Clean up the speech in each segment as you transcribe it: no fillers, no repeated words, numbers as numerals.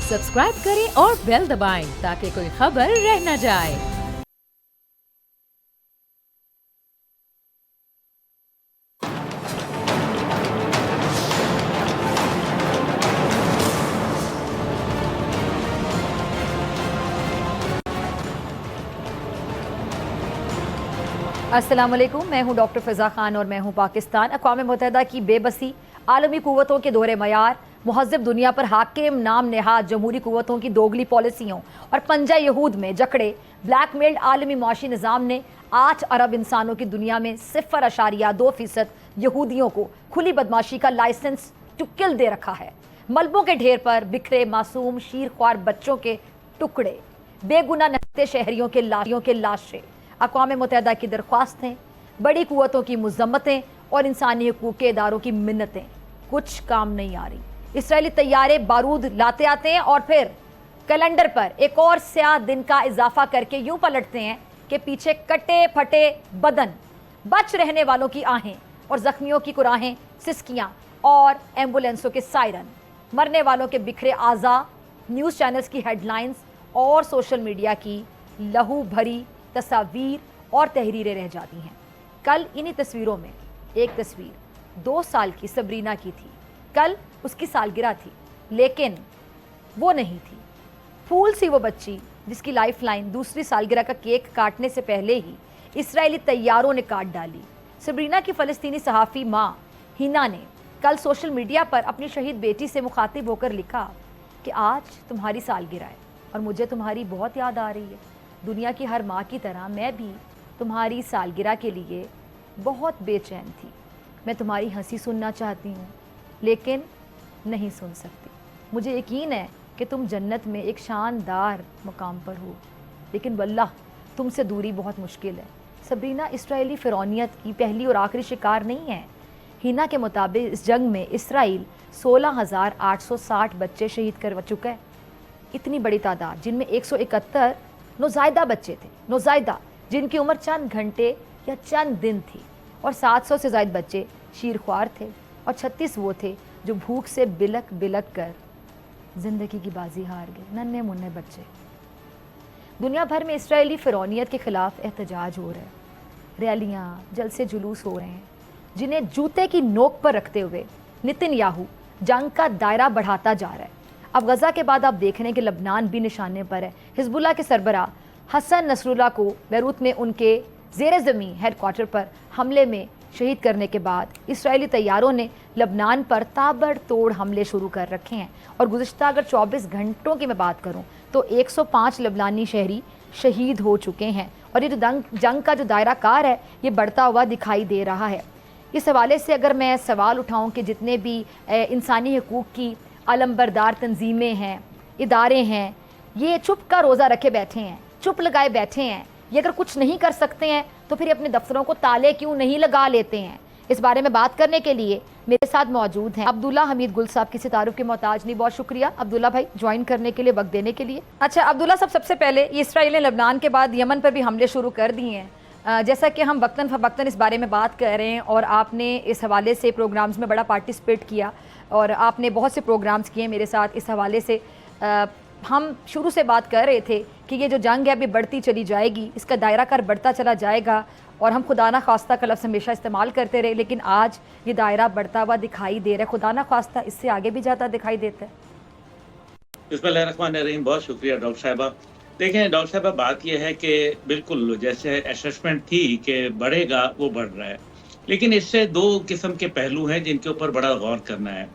Subscribe करें और bell दबाएं ताकि कोई खबर रह न जाए। अस्सलाम वालेकुम, मैं हूं डॉक्टर फ़िज़ा खान और मैं हूं पाकिस्तान। अक़वाम मुत्तहिदा की बेबसी, आलमी क़ुव्वतों के दोहरे मयार, मुहज़्ज़ब दुनिया पर हाकिम नाम नेहाद जमहूरी क़ुव्वतों की दोगली पॉलिसियों और पंजा यहूद में जकड़े ब्लैकमेल्ड आलमी माशी निज़ाम ने 8 अरब इंसानों की दुनिया में 0.2% यहूदियों को खुली बदमाशी का लाइसेंस टुक्किल दे रखा है। मलबों के ढेर पर बिखरे मासूम शीरख्वार बच्चों के टुकड़े, बेगुनाह नहते शहरियों के लाशें, अक़वाम मुत्तहिदा की दरख्वास्तें, बड़ी क़ुव्वतों की मुज़म्मतें और इंसानी हकूक़ के इदारों की मिन्नतें कुछ काम नहीं आ रही। इसराइली तैयारे बारूद लाते आते हैं और फिर कैलेंडर पर एक और स्याह दिन का इजाफा करके यूं पलटते हैं कि पीछे कटे फटे बदन, बच रहने वालों की आहें और जख्मियों की कुराहें, सिसकियां और एम्बुलेंसों के सायरन, मरने वालों के बिखरे आज़ा, न्यूज़ चैनल्स की हेडलाइंस और सोशल मीडिया की लहू भरी तस्वीर और तहरीरें रह जाती हैं। कल इन्हीं तस्वीरों में एक तस्वीर 2 साल की सबरीना की थी। कल उसकी सालगिरह थी, लेकिन वो नहीं थी। फूल सी वो बच्ची जिसकी लाइफ लाइन दूसरी सालगिरह का केक काटने से पहले ही इसराइली तैयारों ने काट डाली। सबरीना की फ़लस्तीनी सहाफ़ी माँ हिना ने कल सोशल मीडिया पर अपनी शहीद बेटी से मुखातिब होकर लिखा कि आज तुम्हारी सालगिरह है और मुझे तुम्हारी बहुत याद आ रही है। दुनिया की हर माँ की तरह मैं भी तुम्हारी सालगिरह के लिए बहुत बेचैन थी। मैं तुम्हारी हंसी सुनना चाहती हूँ, लेकिन नहीं सुन सकती। मुझे यकीन है कि तुम जन्नत में एक शानदार मकाम पर हो, लेकिन वल्लाह तुमसे दूरी बहुत मुश्किल है। सबरीना इसराइली फ़िरौनियत की पहली और आखिरी शिकार नहीं है। हिना के मुताबिक इस जंग में इसराइल 16,860 बच्चे शहीद कर चुका है। इतनी बड़ी तादाद, जिनमें 171 नौज़ायदा बच्चे थे, नौज़ायदा जिनकी उम्र चंद घंटे या चंद दिन थी, और 700 से ज़ायद बच्चे शीरख्वार थे और 36 वो थे जो भूख से बिलक बिलक कर ज़िंदगी की बाजी हार गए। नन्हे मुन्ने बच्चे। दुनिया भर में इसराइली फ़िरौनियत के ख़िलाफ़ एहतजाज हो रहा है, रैलियाँ, जलसे जुलूस हो रहे हैं, जिन्हें जूते की नोक पर रखते हुए नेतन्याहू जंग का दायरा बढ़ाता जा रहा है। अब गज़ा के बाद आप देख रहे हैं कि लबनान भी निशाने पर है। हिज़्बुल्लाह के सरबराह हसन नसरुल्लाह को बैरूत में उनके ज़ेर ज़मीन हेडक्वार्टर पर हमले में शहीद करने के बाद इसराइली तैयारों ने लबनान पर ताबड़तोड़ हमले शुरू कर रखे हैं। और गुज़िश्ता अगर 24 घंटों की मैं बात करूं तो 105 लबनानी शहरी शहीद हो चुके हैं और ये जो जंग का जो दायरा कार है ये बढ़ता हुआ दिखाई दे रहा है। इस हवाले से अगर मैं सवाल उठाऊँ कि जितने भी इंसानी हकूक़ की अलमबरदार तंजीमें हैं, इदारे हैं, ये चुप का रोज़ा रखे बैठे हैं, चुप लगाए बैठे हैं। ये अगर कुछ नहीं कर सकते हैं तो फिर अपने दफ्तरों को ताले क्यों नहीं लगा लेते हैं? इस बारे में बात करने के लिए मेरे साथ मौजूद हैं अब्दुल्ला हमीद गुल साहब। किसी तारुफ के मोहताज नहीं, बहुत शुक्रिया अब्दुल्ला भाई ज्वाइन करने के लिए, वक्त देने के लिए। अच्छा अब्दुल्ला साहब, सबसे पहले इसराइल ने लबनान के बाद यमन पर भी हमले शुरू कर दिए हैं। जैसा कि हम वक्तन फ़वक्तन इस बारे में बात कर रहे हैं और आपने इस हवाले से प्रोग्राम्स में बड़ा पार्टिसिपेट किया और आपने बहुत से प्रोग्राम्स किए मेरे साथ इस हवाले से। हम शुरू से बात कर रहे थे कि ये जो जंग है अभी बढ़ती चली जाएगी, इसका दायरा कार बढ़ता चला जाएगा और हम खुदा ना खास्ता का लफ्ज़ हमेशा इस्तेमाल करते रहे, लेकिन आज ये दायरा बढ़ता हुआ दिखाई दे रहा है। खुदा ना खास्ता इससे आगे भी ज़्यादा दिखाई देता है। बिस्मिल्लाहिर्रहमानिर्रहीम। बहुत शुक्रिया डॉक्टर साहिबा। देखें डॉक्टर साहिबा, बात यह है कि बिल्कुल जैसे असेसमेंट थी कि बढ़ेगा, वो बढ़ रहा है, लेकिन इससे 2 किस्म के पहलू हैं जिनके ऊपर बड़ा गौर करना है।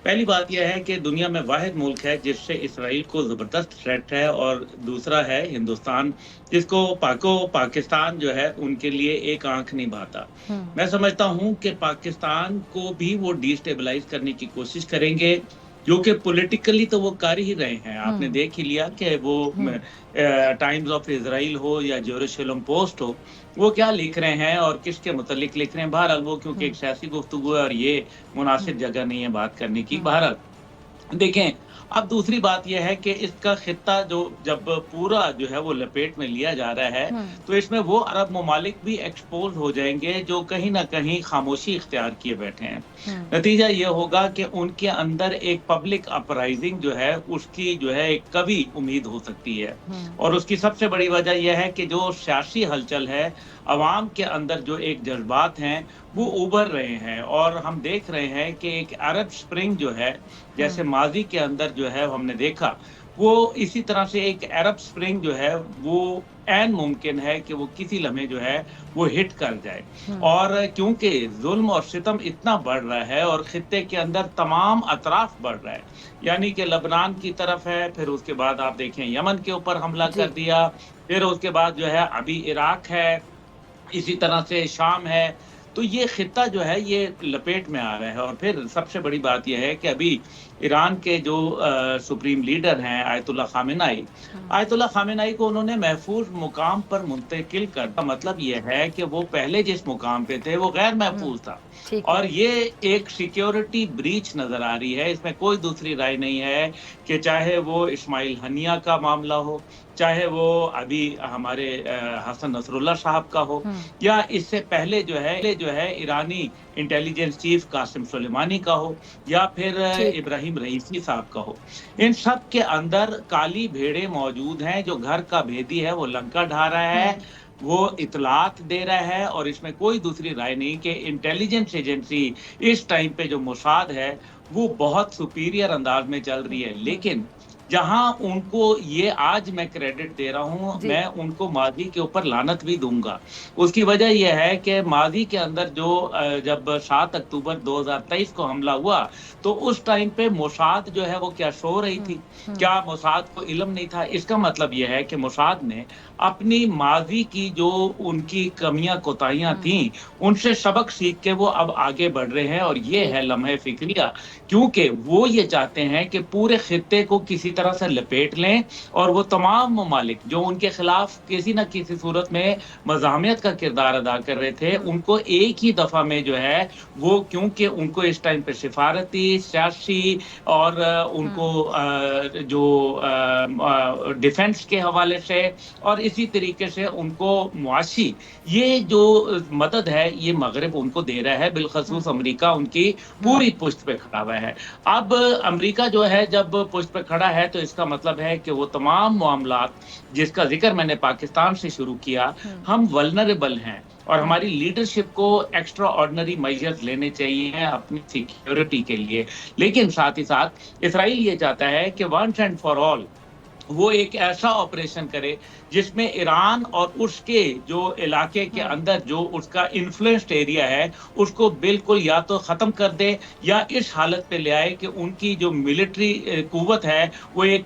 पहली बात यह है कि दुनिया में वाहिद मुल्क है जिससे इसराइल को ज़बरदस्त थ्रेट है, और दूसरा है हिंदुस्तान, जिसको पाकिस्तान जो है उनके लिए एक आंख नहीं भाता। मैं समझता हूँ कि पाकिस्तान को भी वो डिस्टेबलाइज करने की कोशिश करेंगे, जो कि पॉलिटिकली तो वो कर ही रहे हैं। आपने देख ही लिया कि वो टाइम्स ऑफ इजराइल हो या जेरूशलम पोस्ट हो, वो क्या लिख रहे हैं और किसके मुतालिक लिख रहे हैं। बहरहाल वो क्योंकि एक सियासी गुफ्तगू है और ये मुनासिब जगह नहीं है बात करने की। बहरहाल देखें, अब दूसरी बात यह है कि इसका खित्ता जो जब पूरा जो है वो लपेट में लिया जा रहा है, तो इसमें वो अरब ममालिक भी एक्सपोज हो जाएंगे जो कहीं ना कहीं खामोशी इख्तियार किए बैठे हैं। नतीजा ये होगा कि उनके अंदर एक पब्लिक अपराइजिंग जो है उसकी जो है एक कभी उम्मीद हो सकती है। और उसकी सबसे बड़ी वजह यह है कि जो सियासी हलचल है, अवाम के अंदर जो एक जज्बात हैं वो उभर रहे हैं, और हम देख रहे हैं कि एक अरब स्प्रिंग जो है, जैसे माजी के अंदर जो है हमने देखा, वो इसी तरह से एक अरब स्प्रिंग जो है वो ऐन मुमकिन है कि वो किसी लम्हे जो है वो हिट कर जाए। और क्योंकि जुल्म और सितम इतना बढ़ रहा है और खित्ते के अंदर तमाम अतराफ बढ़ रहा है, यानी कि लबनान की तरफ है, फिर उसके बाद आप देखें यमन के ऊपर हमला कर दिया, फिर उसके बाद जो है अभी इराक है, इसी तरह से शाम है, तो ये खित्ता जो है ये लपेट में आ रहा है। और फिर सबसे बड़ी बात यह है कि अभी ईरान के जो सुप्रीम लीडर हैं आयतुल्लाह खामेनाई को उन्होंने महफूज मुकाम पर मुंतकिल करना, मतलब ये है कि वो पहले जिस मुकाम पे थे वो गैर महफूज था, और ये एक सिक्योरिटी ब्रीच नजर आ रही है। इसमें कोई दूसरी राय नहीं है कि चाहे वो इस्माइल हनिया का मामला हो, चाहे वो अभी हमारे हसन नसरुल्लाह साहब का हो, या इससे पहले जो है ईरानी इंटेलिजेंस चीफ कासिम सुलेमानी का हो, या फिर इब्राहिम रईसी साहब का हो। इन सब के अंदर काली भेड़े मौजूद हैं। जो घर का भेदी है वो लंका ढा रहा है, वो इतलात दे रहा है, और इसमें कोई दूसरी राय नहीं कि इंटेलिजेंस एजेंसी इस टाइम पे जो मोसाद है वो बहुत सुपीरियर अंदाज में चल रही है। लेकिन जहां उनको ये आज मैं क्रेडिट दे रहा हूं, मैं उनको माजी के ऊपर लानत भी दूंगा। उसकी वजह यह है कि माजी के अंदर जो जब 7 अक्टूबर 2023 को हमला हुआ तो उस टाइम पे मोसाद जो है वो क्या सो रही थी? क्या मोसाद को इल्म नहीं था? इसका मतलब यह है कि मोसाद ने अपनी माजी की जो उनकी कमियां कोताहियां थी उनसे सबक सीख के वो अब आगे बढ़ रहे हैं, और ये है लम्हे फिक्रिया, क्योंकि वो ये चाहते हैं कि पूरे खित्ते को किसी तरह से लपेट लें, और वो तमाम ममालिक जो उनके खिलाफ किसी न किसी सूरत में मज़ाहमियत का किरदार अदा कर रहे थे उनको एक ही दफा में जो है वो, क्योंकि उनको इस टाइम पे सिफारती, सियासी और उनको जो डिफेंस के हवाले से और इसी तरीके से उनको मुआशी ये जो मदद है ये मगरिब उनको दे रहा है, बिलखसूस अमेरिका उनकी पूरी पुश्त पे खड़ा हुआ है। अब अमेरिका जो है जब पुश्त पे खड़ा है तो इसका मतलब है कि वो तमाम मामलात जिसका जिक्र मैंने पाकिस्तान से शुरू किया, हम वल्नरेबल हैं और हमारी लीडरशिप को एक्स्ट्रा ऑर्डिनरी मेजर्स लेने चाहिए अपनी सिक्योरिटी के लिए। लेकिन साथ ही साथ इसराइल ये चाहता है कि वंस एंड फॉर ऑल वो एक ऐसा ऑपरेशन करे जिसमें ईरान और उसके जो इलाके के अंदर जो उसका इन्फ्लुएंस्ड एरिया है उसको बिल्कुल या तो ख़त्म कर दे या इस हालत पे ले आए कि उनकी जो मिलिट्री कुव्वत है वो एक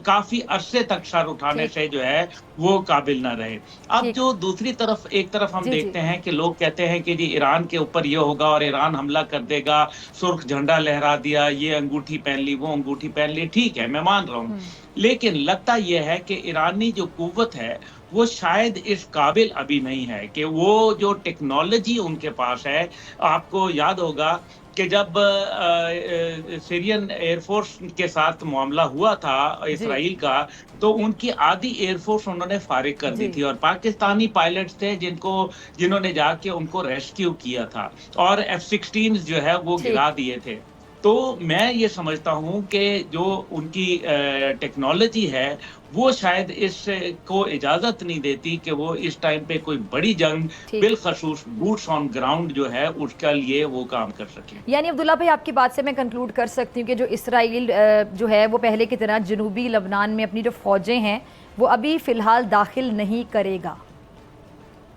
काफ़ी अरसे तक सर उठाने से जो है वो काबिल ना रहे। अब जो दूसरी तरफ एक तरफ हम देखते हैं कि लोग कहते हैं कि जी ईरान के ऊपर ये होगा और ईरान हमला कर देगा, सुर्ख झंडा लहरा दिया, ये अंगूठी पहन ली, वो अंगूठी पहन ली, ठीक है मैं मान रहा हूँ, लेकिन लगता यह है कि ईरानी जो कुव्वत है वो शायद इस काबिल अभी नहीं है कि वो जो टेक्नोलॉजी उनके पास है। आपको याद होगा कि जब सीरियन एयरफोर्स के साथ मामला हुआ था इसराइल का, तो उनकी आधी एयरफोर्स उन्होंने फारिग कर दी थी और पाकिस्तानी पायलट्स थे जिन्होंने जाके उनको रेस्क्यू किया था और F-16 जो है वो गिरा दिए थे। तो मैं ये समझता हूँ कि जो उनकी टेक्नोलॉजी है वो शायद इसको इजाजत नहीं देती कि वो इस टाइम पे कोई बड़ी जंग बिलखसूस बूट्स ऑन ग्राउंड जो है उसके लिए वो काम कर सके। यानी अब्दुल्ला भाई आपकी बात से मैं कंक्लूड कर सकती हूँ कि जो इसराइल जो है वो पहले की तरह जनूबी लबनान में अपनी जो फौजें हैं वो अभी फिलहाल दाखिल नहीं करेगा।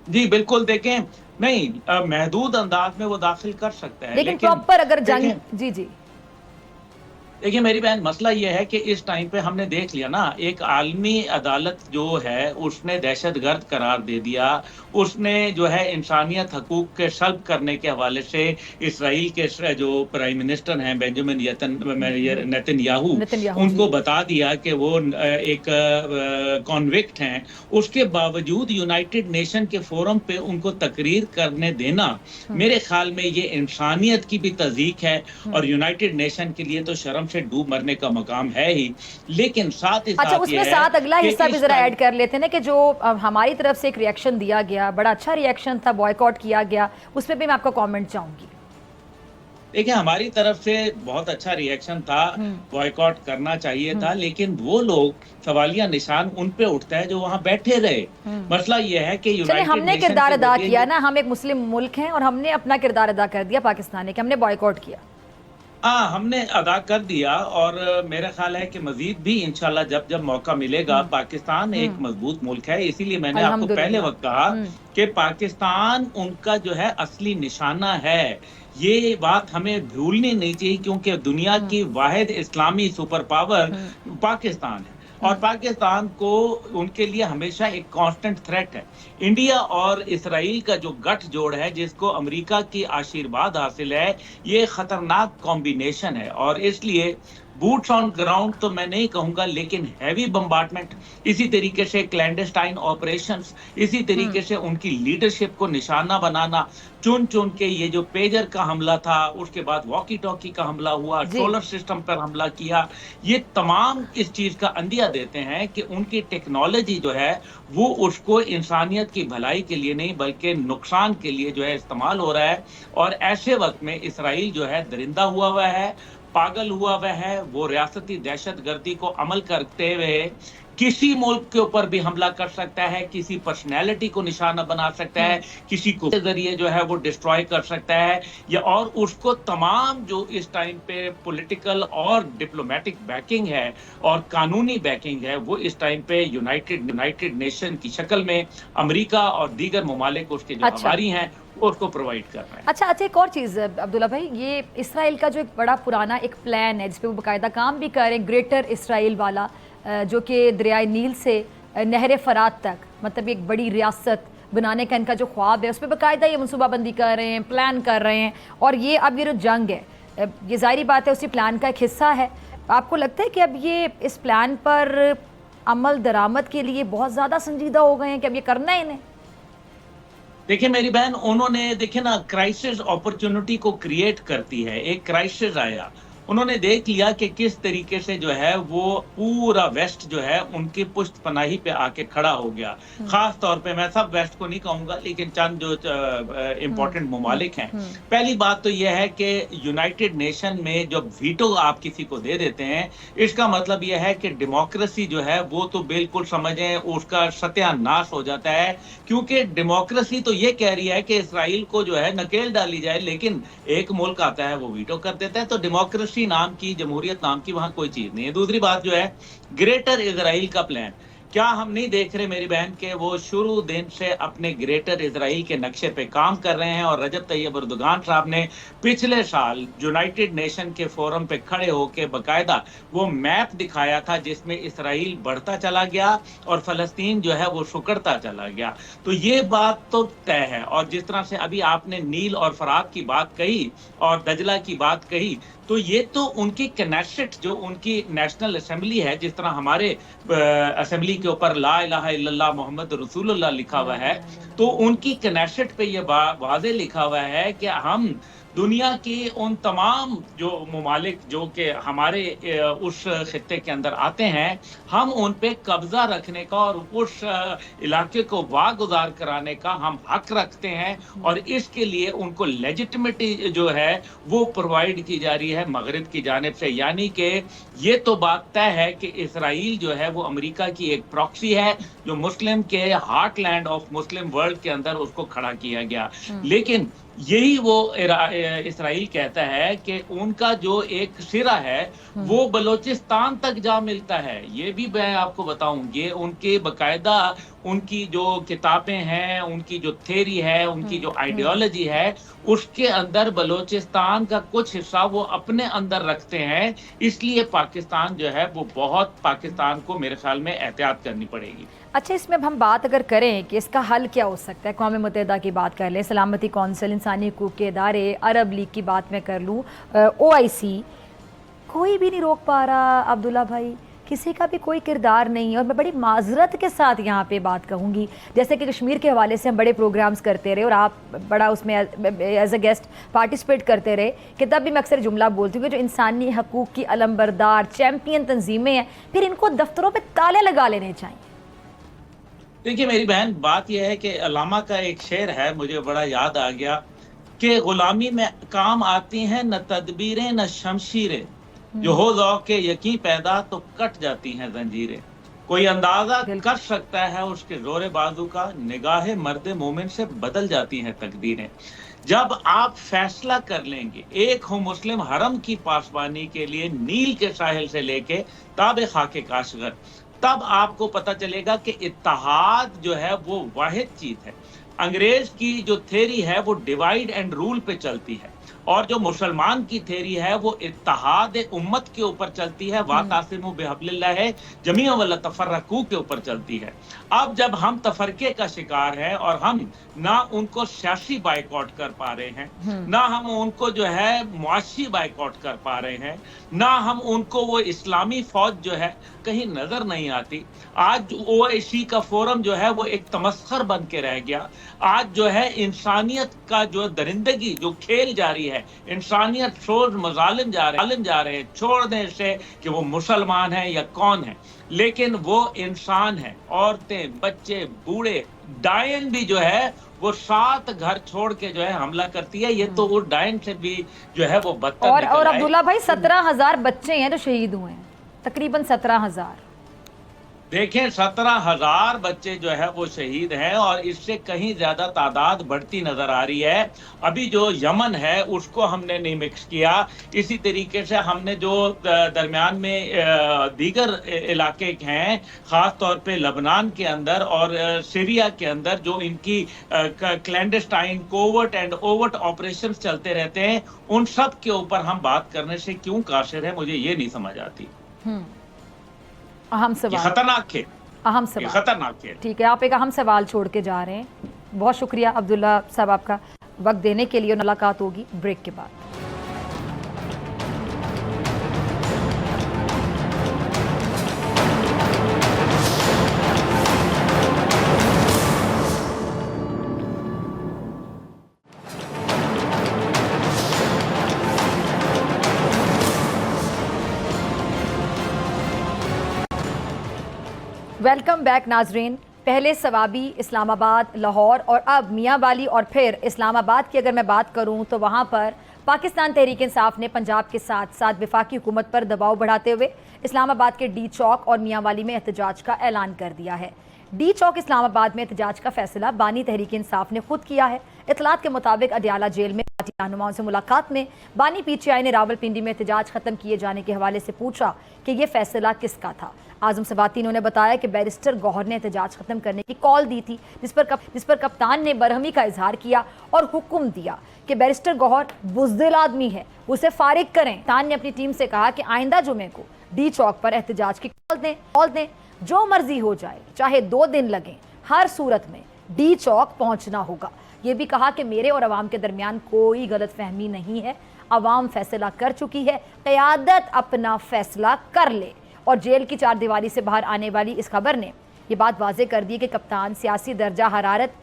जी बिल्कुल, देखें नहीं महदूद अंदाज में वो दाखिल कर सकता है, लेकिन प्रॉपर अगर जंग जी देखिए मेरी बहन, मसला ये है कि इस टाइम पे हमने देख लिया ना, एक आलमी अदालत जो है उसने दहशतगर्द करार दे दिया, उसने जो है इंसानियत हकूक के सल्ब करने के हवाले से इसराइल के जो प्राइम मिनिस्टर हैं बेंजामिन नेतन्याहू उनको बता दिया कि वो एक कॉन्विक्ट हैं। उसके बावजूद यूनाइटेड नेशन के फोरम पे उनको तकरीर करने देना मेरे ख्याल में ये इंसानियत की भी तज़ीक है और यूनाइटेड नेशन के लिए तो शर्म से डूब मरने का मकाम है ही, लेकिन साथ ही अच्छा, साथ उसमें साथ अगला हिस्सा भी जरा ऐड कर लेते हैं ना कि जो हमारी तरफ से एक रिएक्शन दिया गया, बड़ा अच्छा रिएक्शन था, बॉयकॉट किया गया, उसमें भी मैं आपका कमेंट चाहूंगी। देखिए, हमारी तरफ से बहुत अच्छा रिएक्शन था, बॉयकॉट करना चाहिए था, लेकिन वो लोग सवालिया निशान उन पे उठता है जो वहां बैठे रहे। मसला ये है कि चलिए, यूनाइटेड हमने नेशन किरदार के अदा जरिए किया ना, हम एक मुस्लिम मुल्क हैं और हमने अपना किरदार अदा कर दिया पाकिस्तान ने कि हमने बॉयकॉट किया। हाँ, हमने अदा कर दिया और मेरा ख्याल है कि मजीद भी इंशाल्लाह जब जब मौका मिलेगा, पाकिस्तान एक मजबूत मुल्क है, इसीलिए मैंने आपको पहले अल्हम्दुलिल्लाह। वक्त कहा कि पाकिस्तान उनका जो है असली निशाना है। ये बात हमें भूलनी नहीं चाहिए, क्योंकि दुनिया की वाहिद इस्लामी सुपर पावर पाकिस्तान है और पाकिस्तान को उनके लिए हमेशा एक कांस्टेंट थ्रेट है। इंडिया और इसराइल का जो गठजोड़ है, जिसको अमेरिका की आशीर्वाद हासिल है, ये खतरनाक कॉम्बिनेशन है और इसलिए बूट्स ऑन ग्राउंड तो मैं नहीं कहूंगा, लेकिन हैवी बम्बार्डमेंट, इसी तरीके से क्लैंडस्टाइन ऑपरेशंस, इसी तरीके से उनकी लीडरशिप को निशाना बनाना, चुन चुन के ये जो पेजर का हमला था, उसके बाद वॉकी टॉकी का हमला हुआ, सोलर सिस्टम पर हमला किया, ये तमाम इस चीज का अंदिया देते हैं कि उनकी टेक्नोलॉजी जो है वो उसको इंसानियत की भलाई के लिए नहीं बल्कि नुकसान के लिए जो है इस्तेमाल हो रहा है। और ऐसे वक्त में इसराइल जो है दरिंदा हुआ है, पागल हुआ है, वो रियासती दहशतगर्दी को अमल करते हुए किसी मुल्क के ऊपर भी हमला कर सकता है, किसी पर्सनैलिटी को निशाना बना सकता है, किसी को जरिए जो है वो डिस्ट्रॉय कर सकता है, या और उसको तमाम जो इस टाइम पे पॉलिटिकल और डिप्लोमेटिक बैकिंग है और कानूनी बैकिंग है, वो इस टाइम पे यूनाइटेड नेशन की शक्ल में अमेरिका और दीगर ममालिक उसके जो हमारी हैं उसको प्रोवाइड कर रहे हैं। अच्छा, एक और चीज़ अब्दुल्ला भाई, ये इसराइल का जो एक बड़ा पुराना एक प्लान है जिसपे वो बाकायदा काम भी कर रहे हैं, ग्रेटर इसराइल वाला, जो कि दरियाए नील से नहर फरात तक, मतलब एक बड़ी रियासत बनाने का इनका जो ख्वाब है, उस पर बाकायदा ये मनसूबाबंदी कर रहे हैं, प्लान कर रहे हैं। और ये अब ये जो जंग है, ये ज़ाहिरी बात है उसी प्लान का एक हिस्सा है। आपको लगता है कि अब ये इस प्लान पर अमल दरामद के लिए बहुत ज़्यादा संजीदा हो गए हैं कि अब ये करना है इन्हें? देखिए मेरी बहन, उन्होंने देखिए ना, क्राइसिस अपॉर्चुनिटी को क्रिएट करती है। एक क्राइसिस आया, उन्होंने देख लिया कि किस तरीके से जो है वो पूरा वेस्ट जो है उनकी पुष्ट पनाही पे आके खड़ा हो गया। खास तौर पे मैं सब वेस्ट को नहीं कहूंगा, लेकिन चंद जो इम्पोर्टेंट ममालिक हैं। पहली बात तो यह है कि यूनाइटेड नेशन में जब वीटो आप किसी को दे देते हैं, इसका मतलब यह है कि डेमोक्रेसी जो है वो तो बिल्कुल समझें उसका सत्यानाश हो जाता है, क्योंकि डेमोक्रेसी तो ये कह रही है कि इसराइल को जो है नकेल डाली जाए, लेकिन एक मुल्क आता है वो वीटो कर देता है। तो डेमोक्रेसी नाम की, जमहूरियत नाम की वहां कोई चीज नहीं है। दूसरी बात जो है ग्रेटर इजराइल का प्लान, क्या हम नहीं देख रहे मेरी बहन के वो शुरू दिन से अपने ग्रेटर इजराइल के नक्शे पे काम कर रहे हैं। और रजब तैयब एर्दोगान साहब ने पिछले साल यूनाइटेड नेशन के फोरम पे खड़े होकर बकायदा वो मैप दिखाया था जिसमें इसराइल बढ़ता चला गया और फलस्तीन जो है वो सुकड़ता चला गया। तो ये बात तो तय है। और जिस तरह से अभी आपने नील और फरात की बात कही और दजला की बात कही, तो ये तो उनकी कनेक्ट जो उनकी नेशनल असेंबली है, जिस तरह हमारे असेंबली के ऊपर ला इलाहा इल्लल्लाह मोहम्मद रसूलुल्लाह लिखा हुआ है, तो उनकी कनेक्ट पे ये वाज़े लिखा हुआ है कि हम दुनिया की उन तमाम जो ममालिक जो कि हमारे उस खित्ते के अंदर आते हैं, हम उन पे कब्जा रखने का और उस इलाके को वागुजार कराने का हम हक रखते हैं। और इसके लिए उनको लेजिटिमिटी जो है वो प्रोवाइड की जा रही है मगरिब की जानिब से। यानी कि ये तो बात तय है कि इसराइल जो है वो अमेरिका की एक प्रॉक्सी है, जो मुस्लिम के हार्टलैंड ऑफ मुस्लिम वर्ल्ड के अंदर उसको खड़ा किया गया। लेकिन यही वो इसराइल कहता है कि उनका जो एक सिरा है वो बलोचिस्तान तक जा मिलता है। ये भी मैं आपको बताऊं, ये उनके बकायदा उनकी जो किताबें हैं, उनकी जो थ्योरी है, उनकी जो आइडियोलॉजी है, उसके अंदर बलोचिस्तान का कुछ हिस्सा वो अपने अंदर रखते हैं। इसलिए पाकिस्तान जो है वो बहुत, पाकिस्तान को मेरे ख्याल में एहतियात करनी पड़ेगी। अच्छा, इसमें अब हम बात अगर करें कि इसका हल क्या हो सकता है, अक़वाम मुत्तहिदा की बात कर लें, सलामती कौंसिल, इंसानी हकूक़ के इदारे, अरब लीग की बात मैं कर लूँ, OIC, कोई भी नहीं रोक पा रहा अब्दुल्ला भाई किसी का भी कोई किरदार नहीं है। और मैं बड़ी माजरत के साथ यहाँ पे बात कहूँगी, जैसे कि कश्मीर के हवाले से हम बड़े प्रोग्राम्स करते रहे और आप बड़ा उसमें एज अ गेस्ट पार्टिसिपेट करते रहे, कि तब भी मैं अक्सर जुमला बोलती हूँ कि जो इंसानी हकूक़ की अलमबरदार चैम्पियन तंजीमें हैं, फिर इनको दफ्तरों पर ताले लगा लेने चाहिए। देखिए मेरी बहन, बात यह है कि अल्लामा का एक शेर है, मुझे बड़ा याद आ गया कि गुलामी में काम आती हैं न तदबीरें न शमशीरें, जो हो ज़ौक़ यकीन पैदा तो कट जाती हैं जंजीरें। कोई अंदाजा कर सकता है उसके जोरे बाजू का, निगाहे मर्द मोमिन से बदल जाती हैं तकदीरें। जब आप फैसला कर लेंगे एक हो मुस्लिम हरम की पासबानी के लिए, नील के साहिल से लेके ताबे खाके काशगर, तब आपको पता चलेगा कि इत्तेहाद जो है वो वाहिद चीज है। अंग्रेज की जो थ्योरी है वो डिवाइड एंड रूल पे चलती है, और जो मुसलमान की थ्योरी है वो इत्तेहाद उम्मत के ऊपर चलती है, वातासिमु बिहब्लिल्लाह है जमीअन वला तफर्रकू के ऊपर चलती है। अब जब हम तफरके का शिकार हैं और हम ना उनको सियासी बाइकआउट कर पा रहे हैं, ना हम उनको जो है मुआशी बाइकआउट कर पा रहे हैं, ना हम उनको वो इस्लामी फौज जो है कहीं नजर नहीं आती। आज ओआईसी का फोरम जो है वो एक तमस्खर बन के रह गया। आज जो है इंसानियत का जो दरिंदगी जो खेल जारी है, इंसानियत सोच मजालिम जा रहे हैं, छोड़ दें इसे कि वो मुसलमान है या कौन है, लेकिन वो इंसान है। औरतें, बच्चे, बूढ़े, डायन भी जो है वो 7 घर छोड़ के जो है हमला करती है। ये तो वो डायन से भी जो है वो बदतर और अब्दुल्ला भाई 17,000 बच्चे हैं जो शहीद हुए हैं, तकरीबन 17,000। देखें 17,000 बच्चे जो है वो शहीद हैं, और इससे कहीं ज्यादा तादाद बढ़ती नजर आ रही है। अभी जो यमन है उसको हमने नहीं मिक्स किया। इसी तरीके से हमने जो दरमियान में दीगर इलाके हैं, खास तौर पे लबनान के अंदर और सीरिया के अंदर जो इनकी clandestine covert and overt operations चलते रहते हैं, उन सब के ऊपर हम बात करने से क्यों काशिर है, मुझे ये नहीं समझ आती। अहम सवाल, खतरनाक है, अहम सवाल, खतरनाक है। ठीक है, आप एक अहम सवाल छोड़ के जा रहे हैं। बहुत शुक्रिया अब्दुल्ला साहब आपका वक्त देने के लिए। मुलाकात होगी ब्रेक के बाद। वेलकम बैक नाजरीन। पहले सवाबी, इस्लामाबाद, लाहौर और अब मियाँ वाली और फिर इस्लामाबाद की अगर मैं बात करूँ तो वहाँ पर पाकिस्तान तहरीक इंसाफ ने पंजाब के साथ साथ वफाकी हुकूमत पर दबाव बढ़ाते हुए इस्लामाबाद के डी चौक और मियाँ वाली में एहतजाज का ऐलान कर दिया है। डी चौक इस्लामाबाद में एहतजाज का फैसला बानी तहरीक इंसाफ ने खुद किया है। इतलात के मुताबिक अडियाला जेल में पार्टी रहनुमाओं से मुलाकात में बानी पीटीआई ने रावलपिंडी में एहतजाज खत्म किए जाने के हवाले से पूछा कि यह फैसला किसका था। आजम सबाती ने बताया कि बैरिस्टर गौहर ने एहतजाज खत्म करने की कॉल दी थी, जिस पर कप्तान ने बरहमी का इजहार किया और हुक्म दिया कि बैरिस्टर गौहर बुज़दिल आदमी है, उसे फारिग करें। कप्तान ने अपनी टीम से कहा कि आइंदा जुमे को डी चौक पर एहतजाज की कॉल दें, जो मर्जी हो जाए, चाहे 2 दिन लगें, हर सूरत में डी चौक पहुंचना होगा। ये भी कहा कि मेरे और अवाम के दरमियान कोई गलत फहमी नहीं है, अवाम फैसला कर चुकी है, क़यादत अपना फैसला कर ले। और जेल की 4 दीवारी से बाहर आने वाली इस खबर ने यह बात वाज़ेह कर दी कि कप्तान सियासी दर्जा हरारत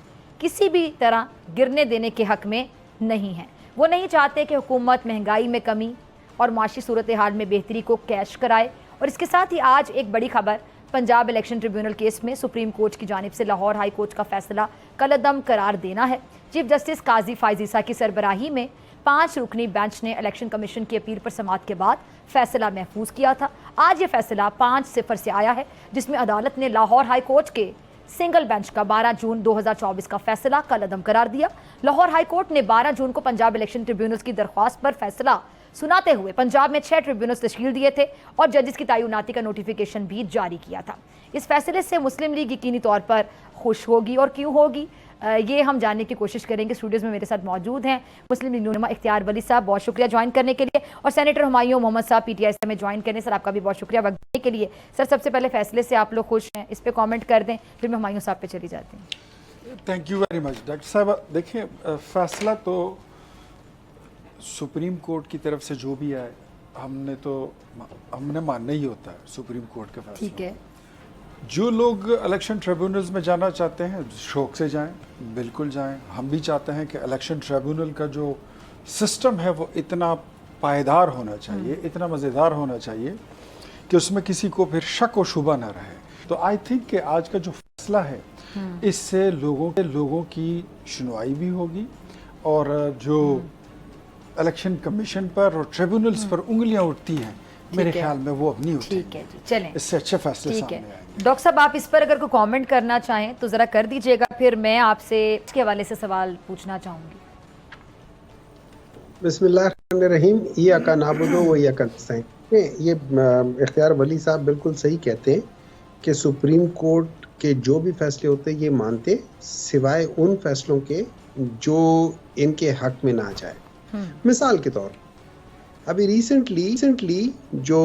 किसी भी तरह गिरने देने के हक में नहीं है। वो नहीं चाहते कि हुकूमत महंगाई में कमी और माशी सूरत हाल में बेहतरी को कैश कराए। और इसके साथ ही आज एक बड़ी खबर, पंजाब इलेक्शन ट्रिब्यूनल केस में सुप्रीम कोर्ट की जानिब से लाहौर हाई कोर्ट का फैसला कलअदम करार देना है। चीफ जस्टिस काजी फायजीसा की सरबराही में 5 रुकनी बेंच ने इलेक्शन कमीशन की अपील पर समाअत के बाद फैसला महफूज किया था। आज ये फैसला 5-0 से आया है, जिसमें अदालत ने लाहौर हाई कोर्ट के सिंगल बेंच का 12 जून 2024 का फैसला कलअदम करार दिया। लाहौर हाई कोर्ट ने 12 जून को पंजाब इलेक्शन ट्रिब्यूनल्स की दरख्वास्त पर फैसला सुनाते हुए पंजाब में 6 ट्रिब्यूनल्स तश्कील दिए थे और जजेस की तैनाती का नोटिफिकेशन भी जारी किया था। इस फैसले से मुस्लिम लीग यकीनी तौर पर खुश होगी, और क्यों होगी ये हम जानने की कोशिश करेंगे। स्टूडियोज में मेरे साथ मौजूद हैं मुस्लिम लीग नुमा इख्तियार वली साहब, बहुत शुक्रिया ज्वाइन करने के लिए, और सेनेटर हुमायूं मोहम्मद साहब पीटीआई से हमें ज्वाइन करने। सर आपका भी बहुत शुक्रिया वक्त देने के लिए। सर सबसे पहले फैसले से आप लोग खुश हैं, इस पर कॉमेंट कर दें, फिर मैं हुमायूं साहब पे चली जाती हूँ। Thank you very much doctor साहब। देखिए फैसला तो सुप्रीम कोर्ट की तरफ से जो भी आए हमने मानना ही होता है सुप्रीम कोर्ट के फैसले। ठीक है। जो लोग इलेक्शन ट्रिब्यूनल्स में जाना चाहते हैं शौक से जाएं, बिल्कुल जाएं। हम भी चाहते हैं कि इलेक्शन ट्रिब्यूनल का जो सिस्टम है वो इतना पायदार होना चाहिए, इतना मज़ेदार होना चाहिए कि उसमें किसी को फिर शक व शुबा ना रहे। तो आई थिंक कि आज का जो फैसला है इससे लोगों की सुनवाई भी होगी और जो इलेक्शन कमीशन पर और ट्रिब्यूनल्स पर उंगलियां उठती हैं मेरे ख्याल में वो अब नहीं उठेंगी। ठीक है जी, चलें। इससे अच्छे फैसले ठीक सामने है आएंगे। डॉक्टर साहब, आप इस पर अगर कोई कमेंट करना चाहें तो ज़रा कर दीजिएगा, फिर मैं आपसे इसके हवाले से सवाल पूछना चाहूँगी। बिस्मिल्लाहिर्रहमानिर्रहीम। इय्याका नाबुदु व इय्याका नस्तईन। ये इख्तियार वली साहब बिल्कुल सही कहते हैं कि सुप्रीम कोर्ट के जो भी फैसले होते हैं ये मानते, सिवाय उन फैसलों के जो इनके हक में ना जाए। मिसाल के तौर अभी रिसेंटली जो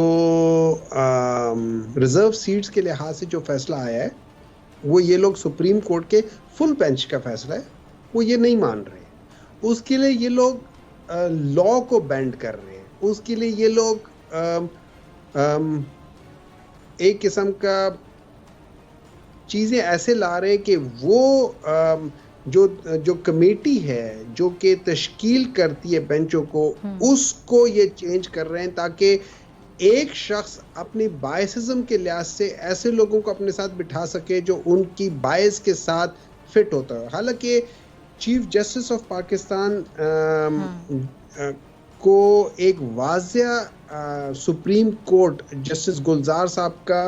रिजर्व सीट्स के लिहाज से जो फैसला आया है वो ये लोग सुप्रीम कोर्ट के फुल बेंच का फैसला है वो ये नहीं मान रहे। उसके लिए ये लोग लॉ को बेंड कर रहे हैं। उसके लिए ये लोग एक किस्म का चीज़ें ऐसे ला रहे हैं कि वो जो कमेटी है जो कि तश्कील करती है बेंचों को, उसको ये चेंज कर रहे हैं ताकि एक शख्स अपनी बायसिज्म के लिहाज से ऐसे लोगों को अपने साथ बिठा सके जो उनकी बायस के साथ फिट होता है। हालांकि चीफ जस्टिस ऑफ पाकिस्तान को एक वाज़िया सुप्रीम कोर्ट जस्टिस गुलजार साहब का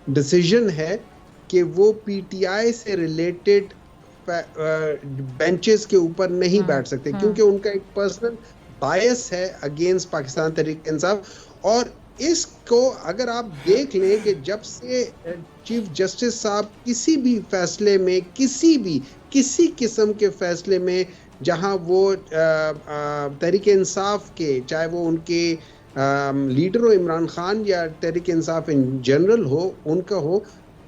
डिसीजन है कि वो पीटीआई से रिलेटेड बेंचेस के ऊपर नहीं बैठ सकते क्योंकि उनका एक पर्सनल बायस है अगेंस्ट पाकिस्तान तहरीक इंसाफ। और इसको अगर आप देख लें कि जब से चीफ जस्टिस साहब किसी भी फैसले में किसी किस्म के फैसले में जहां वो तहरीक इंसाफ के, चाहे वो उनके लीडर हो इमरान खान या तहरीक इंसाफ इन जनरल हो,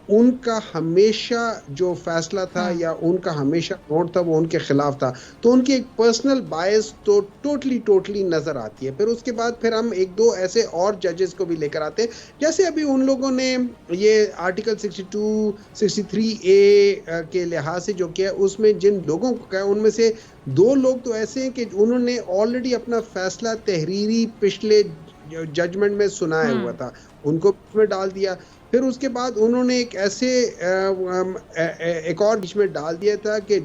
उनका हमेशा जो फैसला था या उनका हमेशा नोट था वो उनके खिलाफ था। तो उनकी एक पर्सनल बायस तो टोटली नज़र आती है। फिर उसके बाद फिर हम एक दो ऐसे और जजेस को भी लेकर आते हैं, जैसे अभी उन लोगों ने ये आर्टिकल 62, 63A के लिहाज से जो किया, उसमें जिन लोगों को कहा उनमें से 2 लोग तो ऐसे हैं कि उन्होंने ऑलरेडी अपना फैसला तहरीरी पिछले जजमेंट में सुनाया हुआ था, उनको उसमें डाल दिया। फिर उसके बाद उन्होंने एक ऐसे एक और बीच में डाल दिया था कि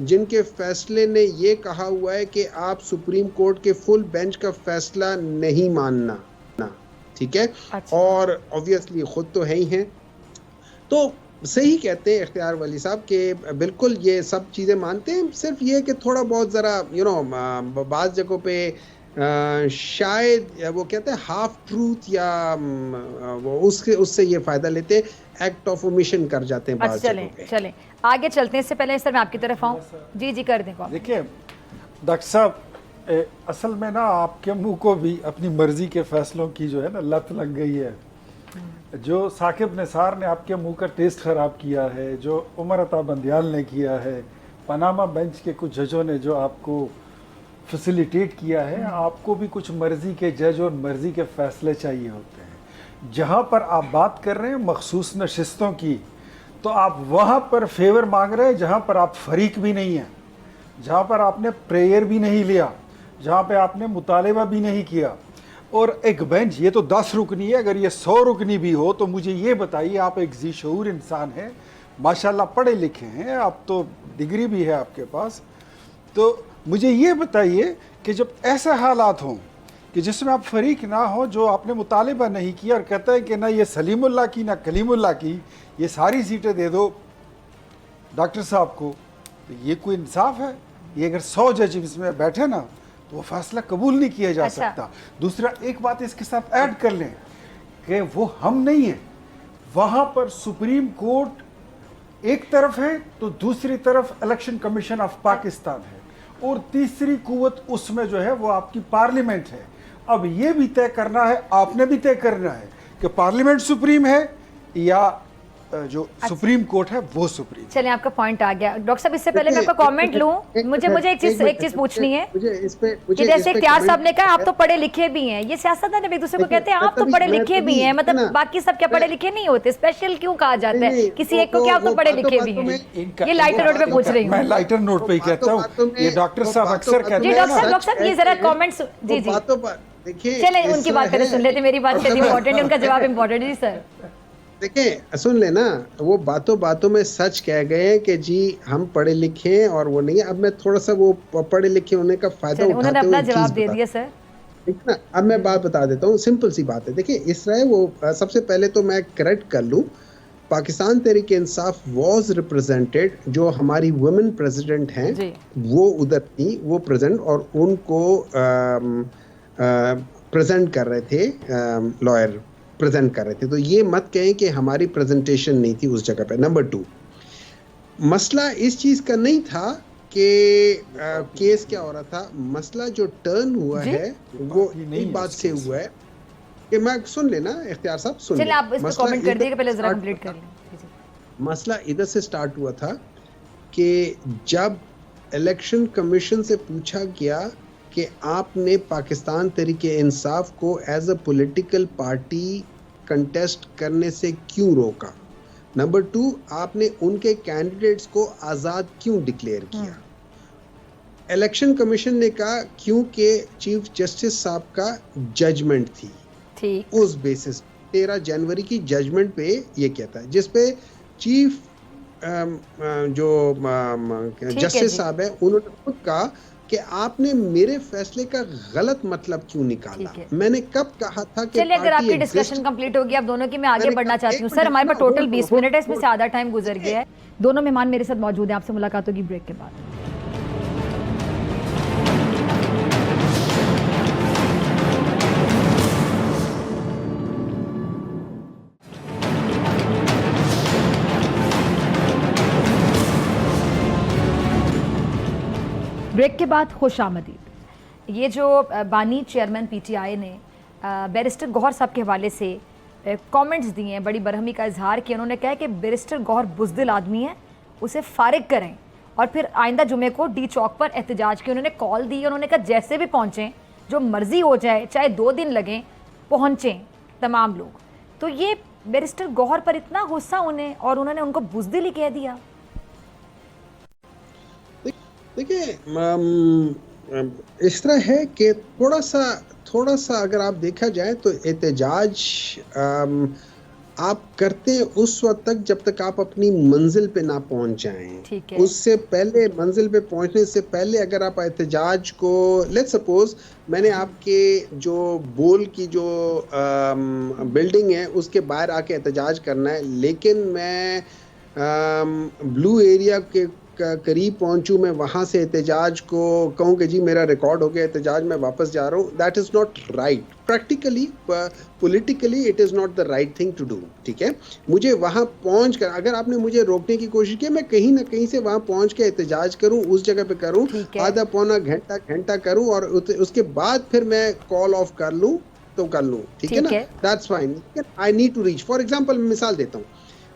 जिनके फैसले ने ये कहा हुआ है कि आप सुप्रीम कोर्ट के फुल बेंच का फैसला नहीं मानना, ठीक है। अच्छा। और ऑब्वियसली खुद तो है ही हैं, तो सही कहते हैं इख्तियार वली साहब कि बिल्कुल ये सब चीज़ें मानते हैं, सिर्फ ये कि थोड़ा बहुत ज़रा बाज़ जगहों पे शायद वो कहते हैं हाफ ट्रूथ या वो उससे ये फ़ायदा लेते हैं, एक्ट ऑफ ओमिशन कर जाते हैं बाज़ जगहों पे। चलें आगे चलते हैं। इससे पहले सर मैं आपकी तरफ आऊँ। जी कर दें। देखिए डॉक्टर साहब, असल में ना आपके मुंह को भी अपनी मर्जी के फैसलों की जो है ना लत लग गई है। जो साकिब निसार ने आपके मुंह का टेस्ट ख़राब किया है, जो उमर अता बंदियाल ने किया है, पनामा बेंच के कुछ जजों ने जो आपको फैसिलिटेट किया है, आपको भी कुछ मर्जी के जज और मर्जी के फैसले चाहिए होते हैं। जहाँ पर आप बात कर रहे हैं मखसूस नशिस्तों की, तो आप वहाँ पर फेवर मांग रहे हैं जहाँ पर आप फरीक भी नहीं हैं, जहाँ पर आपने प्रेयर भी नहीं लिया, जहाँ पे आपने मुतालिबा भी नहीं किया। और एक बेंच, ये तो 10 रुकनी है, अगर ये 100 रुकनी भी हो तो मुझे ये बताइए, आप एक जी शऊर इंसान हैं, माशाल्लाह पढ़े लिखे हैं, आप तो डिग्री भी है आपके पास, तो मुझे ये बताइए कि जब ऐसे हालात हों कि जिसमें आप फरीक ना हो, जो आपने मुतालिबा नहीं किया और कहता है कि ना ये सलीमुल्लाह की ना कलीमुल्लाह की, ये सारी सीटें दे दो डॉक्टर साहब को, तो ये कोई इंसाफ है? ये अगर 100 जज इसमें बैठे ना तो वो फैसला कबूल नहीं किया जा सकता। दूसरा एक बात इसके साथ ऐड कर लें कि वो हम नहीं है, वहाँ पर सुप्रीम कोर्ट एक तरफ है तो दूसरी तरफ इलेक्शन कमीशन ऑफ पाकिस्तान है, और तीसरी कुव्वत उसमें जो है वो आपकी पार्लियामेंट है। अब ये भी तय करना है, आपने भी तय करना है कि पार्लियामेंट सुप्रीम है या जो सुप्रीम कोर्ट है वो सुप्रीम। चलिए, आपका पॉइंट आ गया डॉक्टर साहब। इससे पहले मैं आपका कमेंट लूं, मुझे एक चीज पूछनी है कि जैसे इख्तियार साहब ने कहा आप तो पढ़े लिखे भी हैं, ये सियासतदान एक दूसरे को कहते हैं आप तो पढ़े लिखे भी हैं, मतलब बाकी सब क्या पढ़े लिखे नहीं होते? स्पेशल क्यों कहा जाता है किसी एक को, क्या आप तो पढ़े लिखे भी हैं? ये लाइटर नोट पे पूछ रही हूँ मैं, लाइटर नोट पे ही कहता हूँ, ये डॉक्टर साहब अक्सर कहते हैं। डॉक्टर साहब ये जरा कमेंट्स, जी जी देखिए, चले उनकी बात करें, सुन लेते, मेरी बात करनी इंपॉर्टेंट है, उनका जवाब इंपॉर्टेंट है। जी सर देखिए, सुन लेना, वो बातों बातों में सच कह गए कि जी हम पढ़े लिखे हैं और वो नहीं है। अब मैं थोड़ा सा वो पढ़े लिखे होने का फायदा उठाते उन्होंने अपना जवाब दे दिया सर, ठीक ना। अब मैं बात बता देता हूँ, सिंपल सी बात है। देखिए, इसराइल वो सबसे पहले तो मैं करेक्ट कर लूँ, पाकिस्तान तहरीक इंसाफ वाज रिप्रेजेंटेड, जो हमारी वुमेन प्रेसिडेंट हैं वो उधर थी, वो प्रेजेंट, और उनको प्रेजेंट कर रहे थे, लॉयर प्रेजेंट कर रहे थे। तो ये मत कहें कि हमारी प्रेजेंटेशन नहीं थी उस जगह पे। नंबर 2, मसला इस चीज का नहीं था कि केस क्या हो रहा था, मसला जो टर्न हुआ है वो इस बात से हुआ है कि मैं, सुन लेना इख्तियार साहब, सुन चलिए आप इस पे कमेंट कर दीजिए, पहले जरा कंप्लीट कर लें। मसला इधर से स्टार्ट हुआ था कि जब इलेक्शन कमीशन से पूछा गया कि आपने पाकिस्तान तहरीके इंसाफ को as a political party contest करने से क्यों रोका। नंबर 2, आपने उनके कैंडिडेट्स को आज़ाद क्यों डिक्लेयर किया। इलेक्शन कमीशन ने कहा क्योंकि चीफ जस्टिस साहब का जजमेंट थी, ठीक, उस बेसिस 13 जनवरी की जजमेंट पे ये कहता है, जिसपे चीफ जो जस्टिस साहब है उन्होंने खुद कहा कि आपने मेरे फैसले का गलत मतलब क्यों निकाला। मैंने कब कहा था कि चलिए, अगर आपकी डिस्कशन कंप्लीट होगी आप दोनों की, मैं आगे बढ़ना चाहती हूँ। सर, हमारे पास टोटल 20 मिनट है, इसमें से आधा टाइम गुजर गया है। दोनों मेहमान मेरे साथ मौजूद हैं, आपसे मुलाकात होगी ब्रेक के बाद। ब्रेक के बाद खुशामदीद। ये जो बानी चेयरमैन पीटीआई ने बैरिस्टर गौहर साहब के हवाले से कमेंट्स दिए हैं, बड़ी बरहमी का इजहार किया। उन्होंने कहा कि बैरिस्टर गौहर बुज़दिल आदमी है, उसे फारिग करें, और फिर आइंदा जुमे को डी चौक पर एहतजाज की उन्होंने कॉल दी। उन्होंने कहा जैसे भी पहुँचें, जो मर्जी हो जाए, चाहे 2 दिन लगें, पहुँचें तमाम लोग। तो ये बैरिस्टर गौहर पर इतना गुस्सा उन्हें, और उन्होंने उनको बुज़दिल ही कह दिया। देखिए, इस तरह है कि थोड़ा सा अगर आप देखा जाए तो एहतजाज आप करते हैं उस वक्त तक जब तक आप अपनी मंजिल पे ना पहुंच जाएं। उससे पहले, मंजिल पे पहुंचने से पहले अगर आप एहतजाज को, लेट्स सपोज मैंने आपके जो बोल की जो बिल्डिंग है उसके बाहर आके एहतजाज करना है, लेकिन मैं ब्लू एरिया के करीब पहुंचूं, मैं वहां से एहतजाज को कहूं कि जी मेरा रिकॉर्ड हो गया एहतजाज, मैं वापस जा रहा हूं, that is not right. Practically, politically it is not the right thing to do. ठीक है, मुझे वहां पहुंच कर, अगर आपने मुझे रोकने की कोशिश की, मैं कहीं ना कहीं से वहां पहुंच के एहतजाज करूं, उस जगह पे करूं, आधा पौना घंटा करूं, और उसके बाद फिर मैं कॉल ऑफ कर लूं तो कर लूं, ठीक है ना, that's fine. I need to reach, for example मिसाल देता हूँ,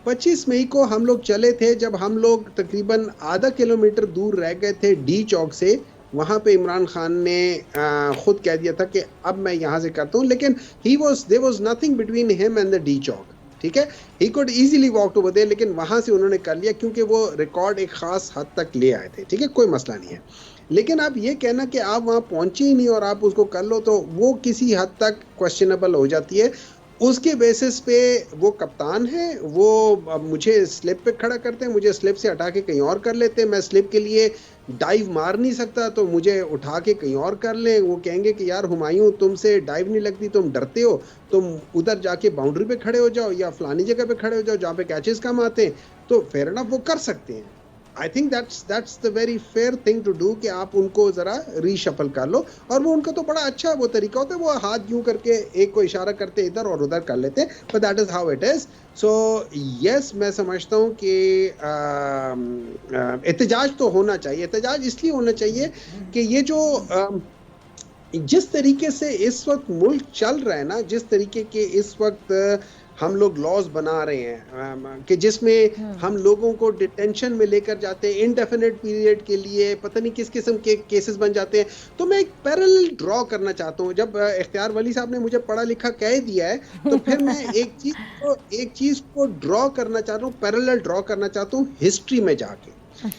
25 मई को हम लोग चले थे, जब हम लोग तकरीबन आधा किलोमीटर दूर रह गए थे डी चौक से, वहाँ पे इमरान खान ने खुद कह दिया था कि अब मैं यहाँ से करता हूँ, लेकिन there was nothing between him and the D Chowk. ठीक है, he could easily walk over there, लेकिन वहाँ से उन्होंने कर लिया क्योंकि वो रिकॉर्ड एक खास हद तक ले आए थे। ठीक है, कोई मसला नहीं है, लेकिन आप ये कहना कि आप वहाँ पहुँचे ही नहीं और आप उसको कर लो, तो वो किसी हद तक क्वेश्चनेबल हो जाती है। उसके बेसिस पे वो कप्तान है, वो मुझे स्लिप पे खड़ा करते हैं, मुझे स्लिप से हटा के कहीं और कर लेते हैं, मैं स्लिप के लिए डाइव मार नहीं सकता तो मुझे उठा के कहीं और कर लें। वो कहेंगे कि यार हुमायूं, तुमसे डाइव नहीं लगती, तुम डरते हो, तुम उधर जाके बाउंड्री पे खड़े हो जाओ या फलानी जगह पे खड़े हो जाओ जहाँ पे कैचेस कम आते हैं, तो फेयर एनफ वो कर सकते हैं। I think that's the very fair thing to do कि आप उनको जरा रीशफल कर लो, और वो उनका तो बड़ा अच्छा वो तरीका होता है, वो हाथ यूं करके एक को इशारा करते इधर और उधर कर लेते हैं, but that is how it is. So yes, मैं समझता हूँ कि एहतजाज तो होना चाहिए। एहतजाज इसलिए होना चाहिए कि ये जो जिस तरीके से इस वक्त मुल्क चल रहा है ना, जिस तरीके के इस वक्त हम लोग लॉज बना रहे हैं कि जिसमें हम लोगों को डिटेंशन में लेकर जाते हैं इनडेफिनेट पीरियड के लिए, पता नहीं किस किस्म के केसेस बन जाते हैं। तो मैं एक पैरेलल ड्रॉ करना चाहता हूँ। जब इख्तियार वली साहब ने मुझे पढ़ा लिखा कह दिया है, तो फिर मैं एक चीज को ड्रॉ करना चाहता हूँ, पैरेलल ड्रॉ करना चाहता हूँ हिस्ट्री में जाके।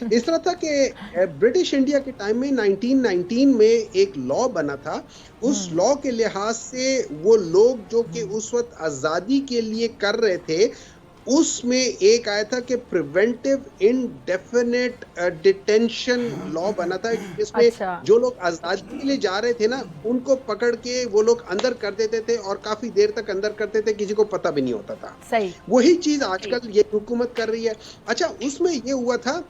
इस तरह था कि ब्रिटिश इंडिया के टाइम में 1919 में एक लॉ बना था। उस लॉ के लिहाज से वो लोग जो कि उस वक्त आज़ादी के लिए कर रहे थे, उसमें एक आया था कि प्रिवेंटिव इनडेफिनेट डिटेंशन लॉ बना था, जिसमें जो लोग आज़ादी के लिए जा रहे थे ना, उनको पकड़ के वो लोग अंदर कर देते थे और काफी देर तक अंदर करते थे, किसी को पता भी नहीं होता था। सही वही चीज आजकल ये हुकूमत कर रही है। अच्छा, उसमें ये हुआ था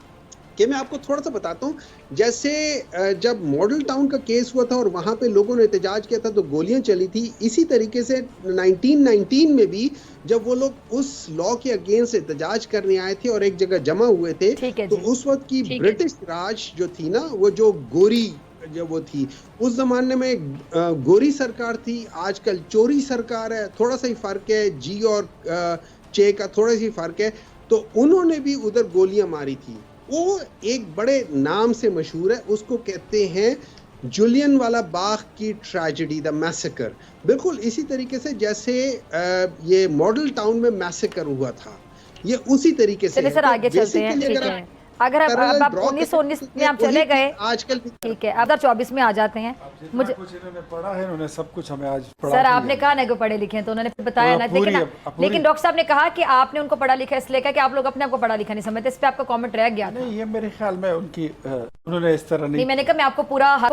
कि मैं आपको थोड़ा सा बताता हूँ, जैसे जब मॉडल टाउन का केस हुआ था और वहाँ पे लोगों ने एहतजाज किया था तो गोलियां चली थी। इसी तरीके से 1919 में भी जब वो लोग उस लॉ के अगेंस्ट एहतजाज करने आए थे और एक जगह जमा हुए थे, तो उस वक्त की ब्रिटिश राज जो थी ना, वो जो गोरी जो वो थी, उस जमाने में गोरी सरकार थी, आजकल चोरी सरकार है। थोड़ा सा ही फर्क है, जी और चे का थोड़ा सी फर्क है। तो उन्होंने भी उधर गोलियां मारी थी। वो एक बड़े नाम से मशहूर है, उसको कहते हैं जुलियन वाला बाग की ट्रेजेडी, द मैसेकर। बिल्कुल इसी तरीके से जैसे ये मॉडल टाउन में मैसेकर हुआ था, ये उसी तरीके से। चलिए सर आगे चलते हैं। ठीक है, अगर आप 1919 में आप चले गए, आजकल ठीक है, अब 24 में आ जाते हैं। मुझे कुछ इन्होंने पढ़ा है, उन्होंने सब कुछ हमें आज पढ़ा सर आपने कहा ना कि पढ़े लिखे हैं, तो उन्होंने बताया ना। लेकिन डॉक्टर साहब ने कहा कि आपने उनको पढ़ा लिखा इसलिए कहा कि आप लोग अपने आप को पढ़ा लिखा नहीं समझते। इस पे आपका कमेंट रह गया। नहीं, ये मेरे ख्याल में उनकी उन्होंने इस तरह नहीं, मैंने कहा मैं आपको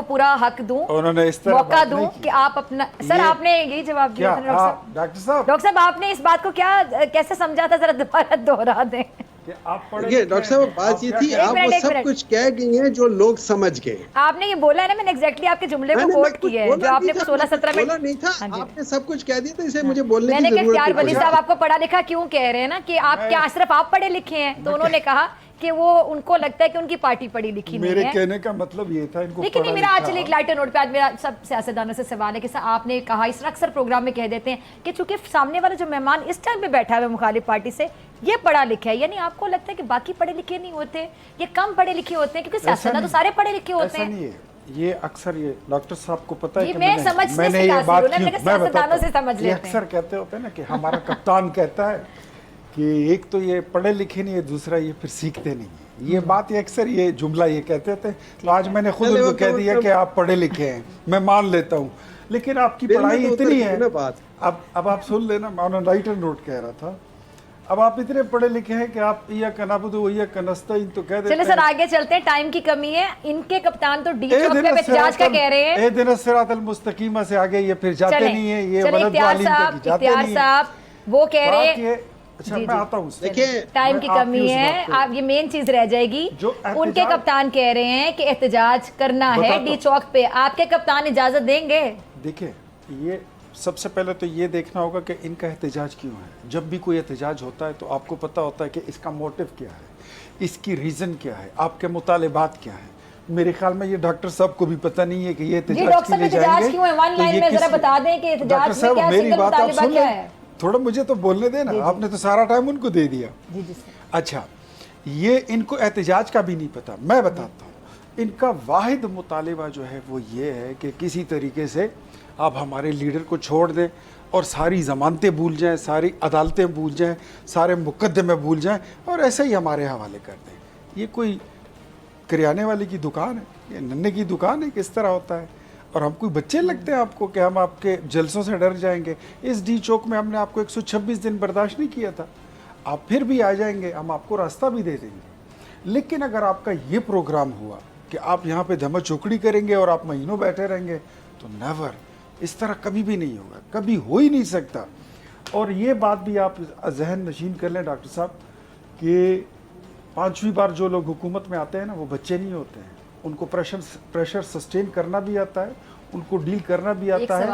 पूरा हक दूं, उन्होंने इस तरह मौका दूं कि आप अपना। सर आपने यही जवाब दिया था डॉक्टर साहब। आपने इस बात को क्या कैसे समझा था, जरा दोबारा दोहरा दें। देखिए डॉक्टर साहब, बात ये थी, आप वो सब कुछ कह गई हैं जो लोग समझ गए। आपने ये बोला है ना, मैंने एग्जैक्टली आपके जुमले को कोट किया है जो आपने 16-17 में नहीं था। आपने सब कुछ कह दिया, तो इसे मुझे बोलने की जरूरत नहीं। वली साहब आपको पढ़ा लिखा क्यों कह रहे हैं ना, कि आप क्या सिर्फ आप पढ़े लिखे हैं? तो उन्होंने कहा कि वो उनको लगता है कि उनकी पार्टी पढ़ी लिखी नहीं है। मेरे कहने का मतलब ये था इनको। लेकिन मेरा आज एक लाइटर नोट पे आज मेरा सब सियासतदानों से सवाल है कि आपने कहा, इस अक्सर प्रोग्राम में कह देते हैं कि चूंकि सामने वाला जो मेहमान इस टाइम पे बैठा है मुखालिफ पार्टी से, ये पढ़ा लिखा है, यानी आपको लगता है कि बाकी पढ़े लिखे नहीं होते, ये कम पढ़े लिखे होते हैं? क्योंकि सियासतदान तो सारे पढ़े लिखे होते हैं। ये अक्सर ये डॉक्टर साहब को पता है कि मैंने ये बात की, मैं बताता हूं, ये अक्सर कहते होते हैं ना कि हमारा कप्तान कहता है कि एक तो ये पढ़े लिखे नहीं है, दूसरा ये फिर सीखते नहीं है। ये बात ये अक्सर ये जुमला ये कहते थे। तो आज मैंने खुद उनको कह दिया कि आप पढ़े लिखे हैं, मैं मान लेता हूँ, लेकिन आपकी पढ़ाई इतनी है। अब आप सुन लेना, मैं राइटर नोट कह रहा था, अब आप इतने पढ़े लिखे हैं कि आप या कनाबुदु या कनस्ताइन तो कह देते हैं। चलिए सर आगे चलते हैं, टाइम की कमी है। इनके कप्तान तो डी चौक पे एहतजाज का कह रहे हैं। ए दिन सिरातल मुस्तकीमा से आगे ये फिर जाते नहीं है, ये वलद वालीम तक जाते नहीं है। साहब वो कह रहे हैं, अच्छा मैं आता हूँ, देखिए टाइम की कमी है, आप ये मेन चीज रह जाएगी। उनके कप्तान कह रहे हैं कि एहतजाज करना है डी चौक पे, आपके कप्तान इजाजत देंगे? देखिए, ये सबसे पहले तो ये देखना होगा कि इनका एहतजाज क्यों है। जब भी कोई एहतजाज होता है तो आपको पता होता है कि इसका मोटिव क्या है, इसकी रीजन क्या है, आपके मुतालिबात क्या है। मेरे ख्याल में ये डॉक्टर साहब को भी पता नहीं है कि ये एहतजाज के लिए जाएंगे। क्यों है? वन लाइन में जरा बता दें कि एहतजाज में क्या सिंगल मुतालिबा क्या है। थोड़ा मुझे तो बोलने देना, आपने तो सारा टाइम उनको दे दिया। अच्छा, ये इनको एहतजाज का भी नहीं पता, मैं बताता हूँ। इनका वाहिद मुतालिबा जो है वो ये है कि किसी तरीके से आप हमारे लीडर को छोड़ दें और सारी ज़मानतें भूल जाएं, सारी अदालतें भूल जाएं, सारे मुकद्दमे भूल जाएं और ऐसे ही हमारे हवाले कर दें। ये कोई किराने वाले की दुकान है, ये नन्हे की दुकान है, किस तरह होता है? और हम कोई बच्चे लगते हैं आपको कि हम आपके जलसों से डर जाएंगे? इस डी चौक में हमने आपको 126 दिन बर्दाश्त नहीं किया था, आप फिर भी आ जाएंगे, हम आपको रास्ता भी दे देंगे। लेकिन अगर आपका ये प्रोग्राम हुआ कि आप यहाँ पे धमा चौकड़ी करेंगे और आप महीनों बैठे रहेंगे, तो नेवर, इस तरह कभी भी नहीं होगा, कभी हो ही नहीं सकता। और ये बात भी आप जहन नशीन कर लें डॉक्टर साहब कि 5वीं बार जो लोग हुकूमत में आते हैं ना, वो बच्चे नहीं होते हैं, उनको प्रेशर सस्टेन करना भी आता है, उनको डील करना भी आता है।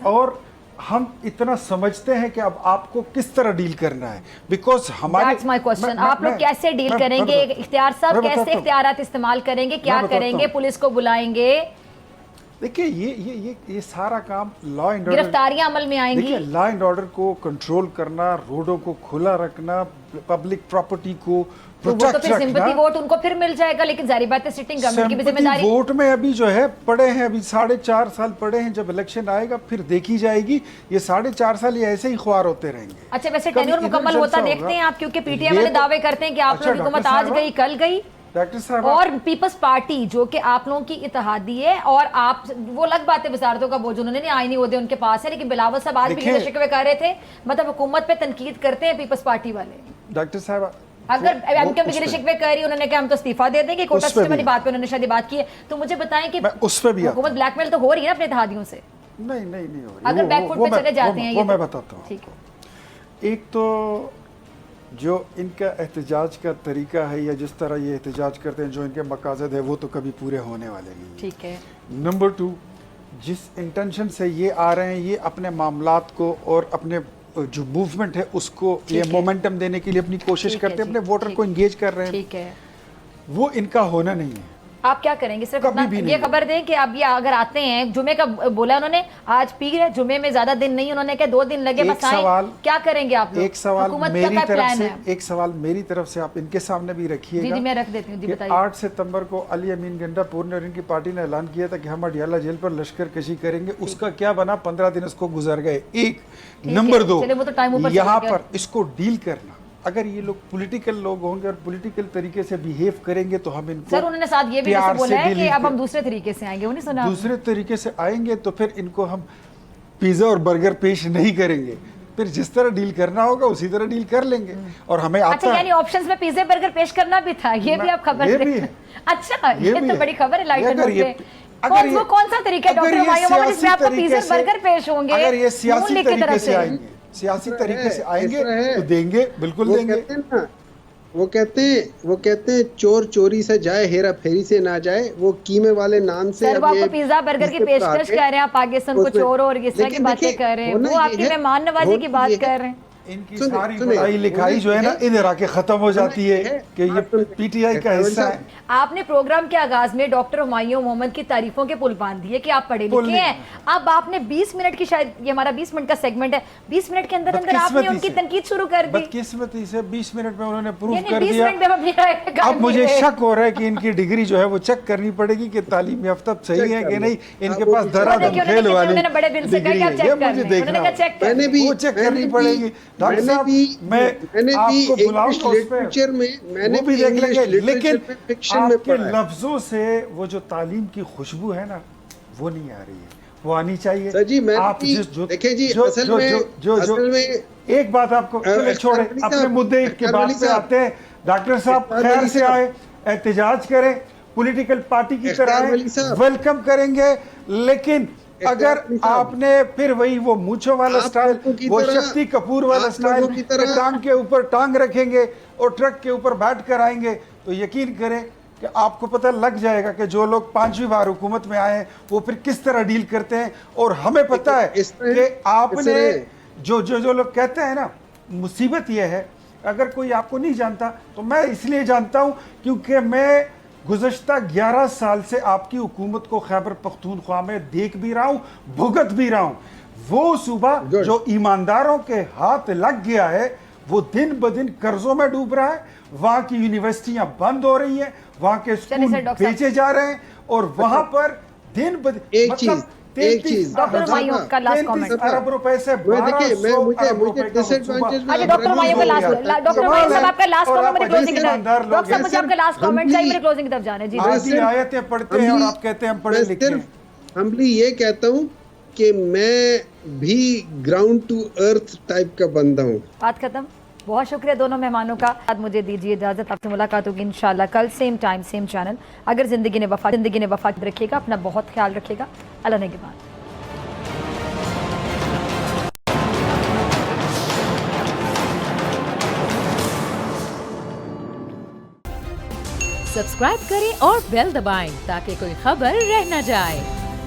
और हम इतना समझते हैं कि अब आपको किस तरह डील करना है, बिकॉज हमारे आप लोग कैसे डील करेंगे? इख्तियार साहब कैसे इख्तियारात इस्तेमाल करेंगे, क्या करेंगे? पुलिस को बुलाएंगे? देखिए ये सारा काम लॉ एंड ऑर्डर, गिरफ्तारियां अमल में आएंगी। देखिए लॉ एंड ऑर्डर को कंट्रोल करना, रोडों को खुला रखना, पब्लिक प्रॉपर्टी को तो वो तो प्रोटेक्ट फिर सिंपैथी रखना। वोट उनको फिर मिल जाएगा, लेकिन जारी बात है सिटिंग गवर्नमेंट की भी जिम्मेदारी। वोट में अभी जो है पड़े हैं, अभी 4.5 साल पड़े हैं, जब इलेक्शन आएगा फिर देखी जाएगी। ये 4.5 साल ये ऐसे ही ख्वार होते रहेंगे। अच्छा, वैसे कभी टेन्योर इधर मुकम्मल जलसा होता होगा। देखते हैं आप, क्योंकि पीटीआई ये वाले तो- दावे करते हैं कि आप अच्छा, लोगों की हुकूमत डॉक्टर आज साहब, गई कल गई, डॉक्टर साहब और पीपल्स पार्टी जो कि आप लोगों की इत्तेहादी है, और आप वो अलग बात है वजारतों का बोझ उन्होंने नहीं, आईनी ओहदे उनके पास है, लेकिन बिलावल साहब आज भी देखिए- गिले शिकवे कर रहे थे, मतलब हुकूमत पे तनकीद करते हैं पीपल्स पार्टी वाले। डॉक्टर साहब अगर एमके उस गिले पे- शिकवे कर रही, उन्होंने कहा हम तो इस्तीफा दे देंगे, कोटा उस पे सिस्टम भी वाली है। बात पे उन्होंने शायद बात की है। तो मुझे बताएं कि मैं उस पे भी आता हुकूमत ब्लैकमेल तो हो रही है ना अपने इत्तेहादियों से, नहीं हो रही। अगर बैकफुट पे चले जाते हैं वो ये मैं तो- बताता हूँ। ठीक है। एक तो जो इनका एहतजाज का तरीका है, या जिस तरह ये एहतजाज करते हैं, जो इनके मकासद है, वो तो कभी पूरे होने वाले नहीं हैं। ठीक है। नंबर 2, जिस इंटेंशन से ये आ रहे हैं, ये अपने मामलात को और अपने जो मूवमेंट है उसको ये ठीक है। मोमेंटम देने के लिए अपनी कोशिश ठीक है करते हैं, जी, अपने वोटर ठीक। को इंगेज कर रहे हैं। ठीक है। वो इनका होना नहीं है। आप क्या करेंगे? सिर्फ कभी अपना भी ये नहीं। खबर दें कि अब ये अगर आते हैं, जुमे का बोला उन्होंने, आज पीर है, जुमे में ज्यादा दिन नहीं, उन्होंने कहा 2 दिन लगे एक बस आएं। सवाल- क्या करेंगे आप लोग? एक सवाल हुकूमत मेरी का क्या तरफ प्लान से, है? एक सवाल मेरी तरफ से आप इनके सामने भी रखिएगा। जी जी, मैं रख देती हूँ, जी कि बताइए। 8 सितंबर को अली अमीन गंडापुर ने और इनकी पार्टी ने ऐलान किया था कि हम अडियाला जेल पर लश्कर कशी करेंगे। उसका क्या बना? 15 दिन उसको गुजर गए। एक नंबर 2, चलिए, वो तो टाइम ऊपर चला यहाँ गया। पर इसको डील करना, अगर ये लोग पॉलिटिकल लोग होंगे और पॉलिटिकल तरीके से बिहेव करेंगे तो हम इनको सर उन्होंने साथ ये भी प्यार जैसे बोला से है कि deal अब हम कर- दूसरे तरीके से आएंगे, वो नहीं सुना? दूसरे तरीके से आएंगे तो फिर इनको हम पिज्जा और बर्गर पेश नहीं करेंगे, फिर जिस तरह डील करना होगा उसी तरह डील कर लेंगे। और हमें अच्छा, आता यानी है, ऑप्शंस में पिज्जा बर्गर पेश करना भी था, ये भी आप खबर ये दें। भी है। अच्छा, ये भी तो है। बड़ी खबर है लाइट अगर नोट ये- पे। अगर ये- वो कौन सा तरीका है अगर डॉक्टर ये हुमायूं मोहम्मद, जिसमें सियासी आपको पिज्जा तरीके से- बर्गर पेश होंगे? अगर ये नून सियासी लीग की तरीके तरफ से आएंगे, सियासी तरीके से आएंगे ऐसा है। तो देंगे, बिल्कुल वो देंगे। कहते हैं ना, वो कहते हैं चोर चोरी से जाए, हेरा फेरी से ना जाए। वो कीमे वाले नान से सर वो अब ये आपको पिज्जा बर्गर की न्यूज़पेपर पेशकश आके कर रहे हैं, आप पाकिस्तान को उसमें- चोर और इस तरह की लेकिन बातें देखिए, कर रहे हैं, होना वो ये आपकी है- मेहमान नवाजी की होना बात ये कर है- रहे हैं। इनकी सुनिए, सारी सुनिए, पढ़ाई लिखाई होना जो है ना ये है- इधर आके खत्म हो जाती है कि ये पीटीआई का हिस्सा है। आपने प्रोग्राम के आगाज में डॉक्टर हुमायूं मोहम्मद की तारीफों के पुल बांध दिए कि आप पढ़े पुल लिखे नहीं। हैं। अब आपने 20 मिनट की, शायद ये हमारा 20 मिनट का सेगमेंट है, 20 मिनट के अंदर अंदर आपने बदकिस्मती उनकी से- तनकीद शुरू कर दी। बदकिस्मती से 20 मिनट में उन्होंने प्रूव यानी कर 20 दिया। मिनट में हम अपनी राय कर अब मुझे दिए। शक हो रहा है कि इनकी डिग्री जो है वो चेक करनी पड़ेगी कि तालीम याफ्ता सही चेक है कर कि लो। नहीं। इनके वो पास भी- धराधम देखिए, उन्होंने खेल कितने- वाली उन्होंने बड़े दिल से कहा डिग्री कि आप है, चेक ये कर मुझे लें। देखना उन्होंने कहा चेक कर मैंने लें। भी वो चेक करनी पड़ेगी। डॉक्टर साहब मैं मैंने भी आपको बुलाऊंगा इंग्लिश उस पे, लिटरेचर में, मैंने वो भी भी देख इंग्लिश लेंगे, लिटरेचर लेकिन में फिक्शन में आपके पढ़ा है। लफ्जों से वो जो तालीम की खुशबू है ना वो नहीं आ रही है, वो आनी चाहिए। सर जी, मैं आप भी- जिस जो देखिए जी, जो असल जो में- जो जो असल में- एक बात आपको चले छोड़े, अख्तर अली अपने साहब, मुद्दे की अख्तर बात अली पे साहब, आते हैं। डॉक्टर साहब अख्तर खैर अली से साहब, आए, एहतजाज करें, पॉलिटिकल पार्टी की अख्तर तरह अली साहब, वेलकम करेंगे, लेकिन अगर अली साहब, आपने फिर वही वो मूंछों वाला आप स्टाइल, लोगों की वो तरह- शक्ति कपूर वाला आप स्टाइल, लोगों की तरह- टांग के ऊपर टांग रखेंगे और ट्रक के ऊपर बैठ कर आएंगे, तो यकीन करें कि आपको पता लग जाएगा कि जो लोग 5वीं बार हुकूमत में आए हैं वो फिर किस तरह डील करते हैं। और हमें पता है इस तरह- कि आपने इस तरह- जो लोग कहते हैं ना, मुसीबत यह है अगर कोई आपको नहीं जानता तो मैं इसलिए जानता हूं क्योंकि मैं गुज़श्ता 11 साल से आपकी हुकूमत को खैबर पख्तूनख्वा में देख भी रहा हूं, भुगत भी रहा हूं। वो सूबा Good. जो ईमानदारों के हाथ लग गया है वो दिन ब दिन कर्जों में डूब रहा है। वहां की यूनिवर्सिटियां बंद हो रही हैं, वहां के स्कूल सर, डॉक्टर बेचे जा रहे हैं और वहां पर दिन ब दिन एक चीज डॉक्टर हुमायूं का लास्ट कमेंट। अरब रुपए से मैं देखिए, 1200 मुझे अरब रुपए का disadvantage सूबा अच्छा डॉक्टर हुमायूं का लास्ट, डॉक्टर हुमायूं साहब आपका लास्ट और कमेंट, आप मेरे क्लोजिंग की तरफ। ईमानदार लोग डॉक्टर साहब मुझे हैं। आपका लास्ट कमेंट चाहिए, मेरे क्लोजिंग की तरफ जाने। जी आधी सिर्फ- आयतें पढ़ते हैं और आप कहते हैं हम पढ़े मैं लिखे हैं। सिर्फ हम्बली ये कहता हूँ कि मैं भी ग्राउंड टू अर्थ टाइप का बंदा हूँ। बात खत्म। बहुत शुक्रिया दोनों मेहमानों का। आज मुझे दीजिए इजाजत, आपसे मुलाकात होगी इंशाल्लाह कल सेम टाइम सेम चैनल। अगर जिंदगी ने वफा रखिएगा, अपना बहुत ख्याल रखिएगा। अल्लाह ने के बाद। सब्सक्राइब करें और बेल दबाएं ताकि कोई खबर रह न जाए।